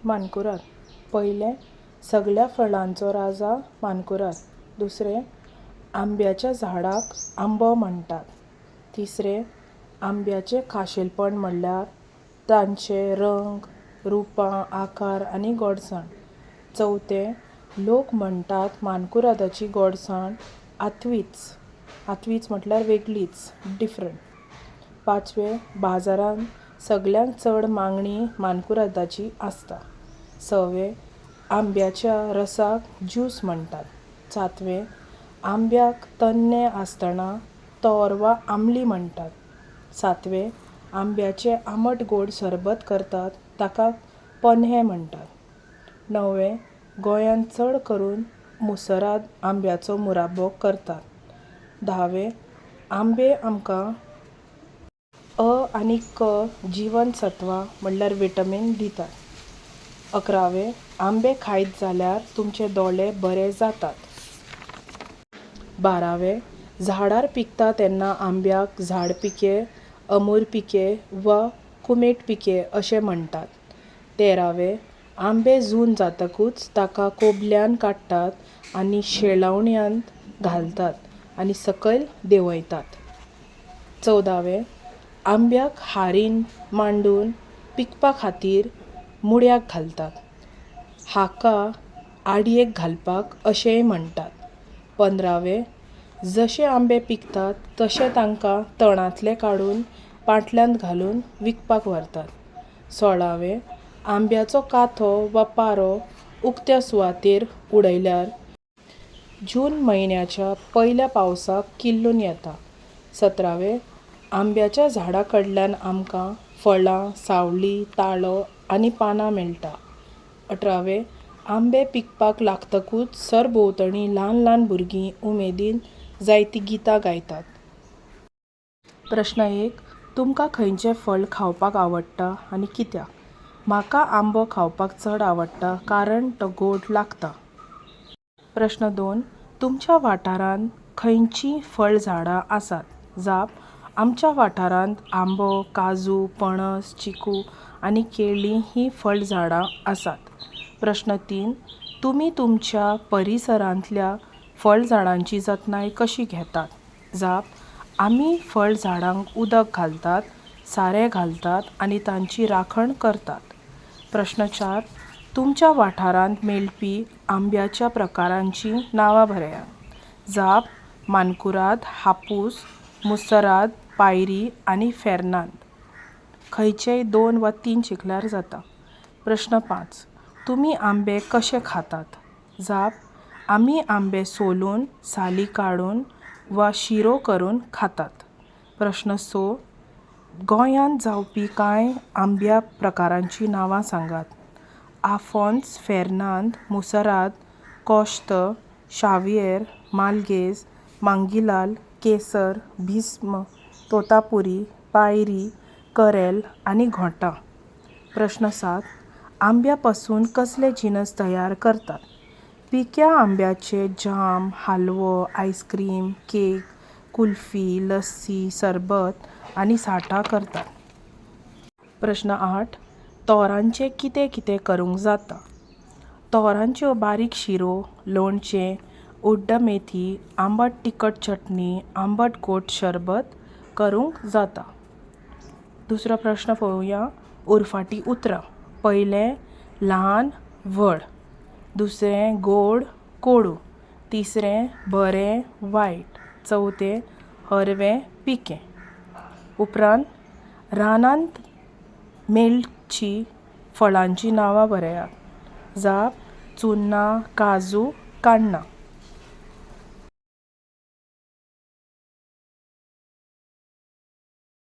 मानकुराद. पयलें, सगळ्या फळांचो राजा मानकुराद. दुसरें, आंब्याच्या झाडाक आंबो म्हणटात. तिसरें, आंब्याचें खाशेलपण म्हणल्यार तांचे रंग, रुपां, आकार आनी गोडसाण. चवथें, लोक म्हणटात मानकुरादाची गोडसाण आतवीच म्हटल्यार वेगळीच, डिफरंट. पांचवें, बाजारांत सगळ्यांत चड मागणी मानकुरादाची आसता. सवें, आंब्याच्या रसाक ज्यूस म्हणटात. सातवें, आंब्याक तन्ने आसतना तोर वा आमली म्हणटात. सातवें, आंब्याचें आंबट गोड सरबत करतात ताका पन्हें म्हणटात. णवें, गोंयांत चड करून मुसराद आंब्याचो मुराब्बो करतात. धावें, आंबे आमकां आनी जीवनसत्वां म्हणल्यार विटमीन दितात. 11वें, आंबे खायत जाल्यार तुमचे दोळे बरे जातात. 12वें, झाडार पिकता तेन्ना आंब्याक झाड पिके, अमूर पिके वा कुमेट पिके अशें म्हणटात. 13वें, आंबे जून जातकूच ताका कोबल्यान काडटात आनी शेळावण्यांत घालतात आनी सकयल देंवयतात. 14वें, आंब्याक हारीन मांडून पिकपा खातीर मुळ्याक घालतात. हाका आडयेक घालपाक अशेंय म्हणटात. 15वें, जशे आंबे पिकतात तशे तांकां तणांतले काडून पाटल्यांत घालून विकपाक व्हरतात. 16वें, आंब्याचो काथो वा पारो उक्त्या सुवातेर उडयल्यार जून म्हयन्याच्या पयल्या पावसाक किल्लून येता. 17वें, आंब्याच्या झाडा कडल्यान आमकां फळां, सावळी, ताळो आनी पानां मेळटा. 18वें, आंबे पिकपाक लागतकूच सरभोंवतणी ल्हान ल्हान भुरगीं उमेदीन जायतीं गितां गायतात. प्रश्न 1, तुमकां खंयचें फळ खावपाक आवडटा आनी कित्याक? म्हाका आंबो खावपाक चड आवडटा कारण तो गोड लागता. प्रश्न 2, तुमच्या वाठारांत खंयचीं फळ झाडां आसात? जाप, आमच्या वाठारांत आंबो, काजू, पणस, चिकू आनी केळीं हीं फळ झाडां आसात. प्रश्न 3, तुमी तुमच्या परिसरांतल्या फळ झाडांची जतनाय कशी घेतात? जाप, आमी फळ झाडांक उदक घालतात, सारें घालतात आनी तांची राखण करतात. प्रश्न 4, तुमच्या वाठारांत मेळपी आंब्याच्या प्रकारांचीं नांवां बरयात. जाप, मानकुराद, हापूस, मुसराद, पायरी आनी फेर्नांद. खंयचेय 2 वा 3 शिकल्यार जाता. प्रश्न 5, तुमी आंबे कशे खातात? जाप, आमी आंबे सोलून, साली काडून वा शिरो करून खातात. प्रश्न 6, गोंयांत जावपी कांय आंब्या प्रकारांचीं नांवां सांगात. आफोन्स, फेर्नांद, मुसराद, कोश्त, शाविएर, मालगेज, मांगिलाल, केसर, भिस्म, तोतापुरी, पायरी, करेल आनी घोटां. प्रश्न 7, आंब्या पासून कसले जिनस तयार करतात? पिक्या आंब्याचे जाम, हालवो, आयस्क्रीम, केक, कुल्फी, लस्सी, सरबत आनी साठा करतात. प्रश्न 8, तोरांचें कितें कितें करूंक जाता? तोरांच्यो बारीक शिरो, लोणचें, उड्ड मेथी, आंबट तिखट चटणी, आंबट गोड सरबत करूंक जाता. दुसरो प्रश्न पळोवया. उरफाटीं उतरां. पयलें, ल्हान, व्हड. दुसरें, गोड, कोडू. तिसरें, बरें, वायट. चवथें, हरवें, पिकें. उपरांत, रानांत मेळचीं फळांचीं नांवां बरयात. जाप, चुन्ना, काजू, काण्णां.